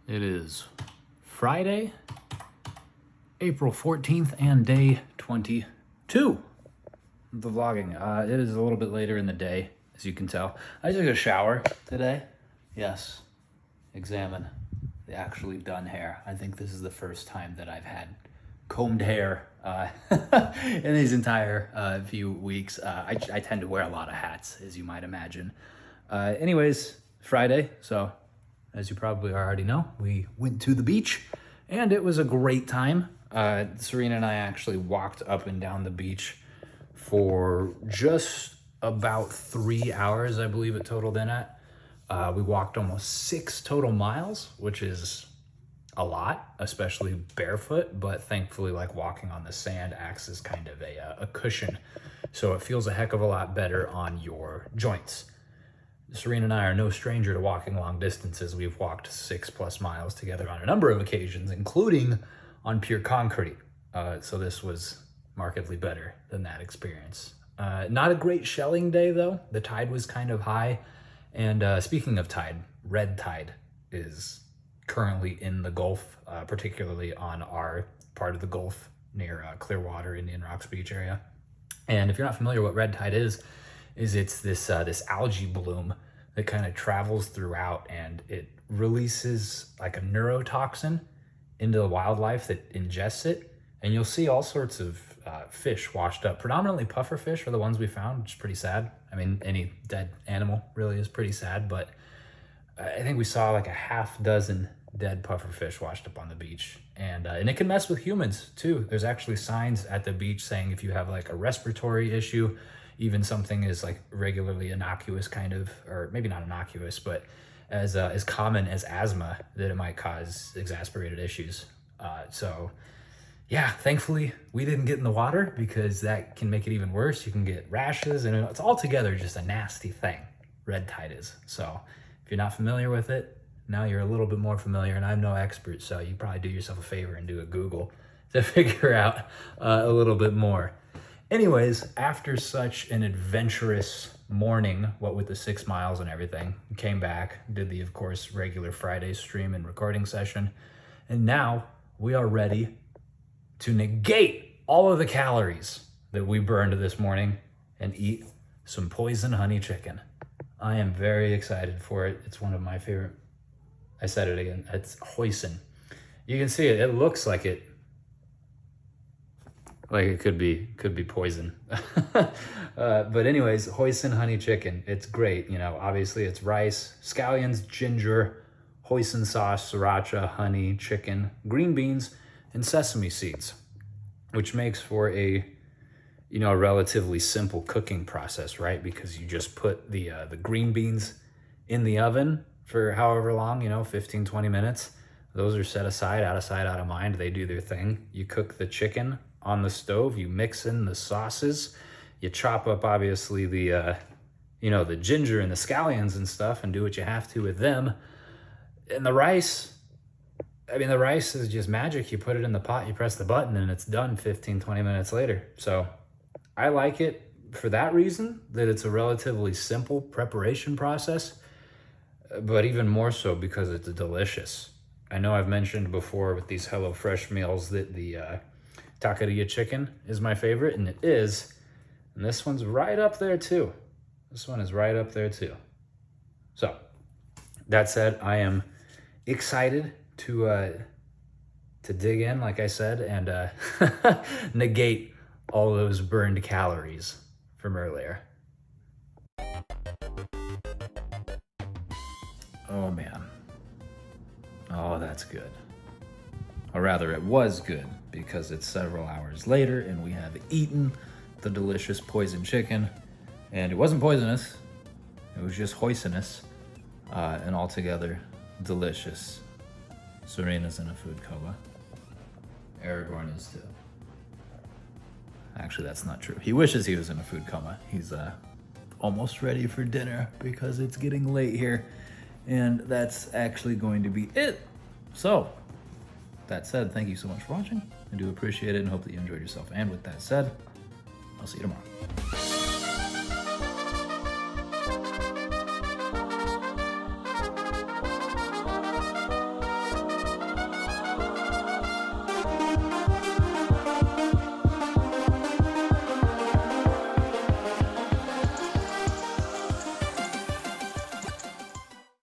It is Friday, April 14th, and day 22 of the vlogging. It is a little bit later in the day, as you can tell. I took a shower today. Yes, examine the actually done hair. I think this is the first time that I've had combed hair in these entire few weeks. I tend to wear a lot of hats, as you might imagine. Anyways, Friday, so as you probably already know, we went to the beach and it was a great time. Serena and I actually walked up and down the beach for just about 3 hours, I believe it totaled in at. We walked almost 6 total miles, which is a lot, especially barefoot, but thankfully like walking on the sand acts as kind of a cushion. So it feels a heck of a lot better on your joints. Serena and I are no stranger to walking long distances. We've walked 6+ miles together on a number of occasions, including on pure concrete. So this was markedly better than that experience. Not a great shelling day though. The tide was kind of high. And speaking of tide, red tide is currently in the Gulf, particularly on our part of the Gulf near Clearwater, Indian Rocks Beach area. And if you're not familiar what red tide is it's this algae bloom that kind of travels throughout, and it releases like a neurotoxin into the wildlife that ingests it. And you'll see all sorts of fish washed up. Predominantly puffer fish are the ones we found, which is pretty sad. I mean, any dead animal really is pretty sad, but I think we saw like a half dozen dead puffer fish washed up on the beach. And it can mess with humans too. There's actually signs at the beach saying if you have like a respiratory issue, even something as like regularly innocuous kind of, or maybe not innocuous, but as common as asthma, that it might cause exacerbated issues. So yeah, thankfully we didn't get in the water because that can make it even worse. You can get rashes and it's altogether just a nasty thing, red tide is. So if you're not familiar with it, now you're a little bit more familiar, and I'm no expert, so you probably do yourself a favor and do a Google to figure out a little bit more. Anyways, after such an adventurous morning, what with the 6 miles and everything, came back, did the, of course, regular Friday stream and recording session, and now we are ready to negate all of the calories that we burned this morning and eat some poison honey chicken. I am very excited for it. It's one of my favorite. I said it again. It's hoisin. You can see it. It looks like it could be poison. But anyways, hoisin honey chicken. It's great. You know, obviously it's rice, scallions, ginger, hoisin sauce, sriracha, honey, chicken, green beans, and sesame seeds, which makes for a relatively simple cooking process, right? Because you just put the green beans in the oven for however long, 15, 20 minutes. Those are set aside, out of sight, out of mind. They do their thing. You cook the chicken on the stove. You mix in the sauces. You chop up, obviously, the ginger and the scallions and stuff and do what you have to with them. And the rice, the rice is just magic. You put it in the pot, you press the button, and it's done 15, 20 minutes later. So I like it for that reason, that it's a relatively simple preparation process, but even more so because it's delicious. I know I've mentioned before with these HelloFresh meals that the taqueria chicken is my favorite, and it is. And this one's right up there too. This one is right up there too. So that said, I am excited to dig in, like I said, and negate all those burned calories from earlier. Oh man. Oh, that's good. Or rather, it was good because it's several hours later and we have eaten the delicious poison chicken. And it wasn't poisonous, it was just hoisinous, and altogether delicious. Serena's in a food coma. Aragorn is too. Actually, that's not true. He wishes he was in a food coma. He's almost ready for dinner because it's getting late here. And that's actually going to be it. So, that said, thank you so much for watching. I do appreciate it and hope that you enjoyed yourself. And with that said, I'll see you tomorrow.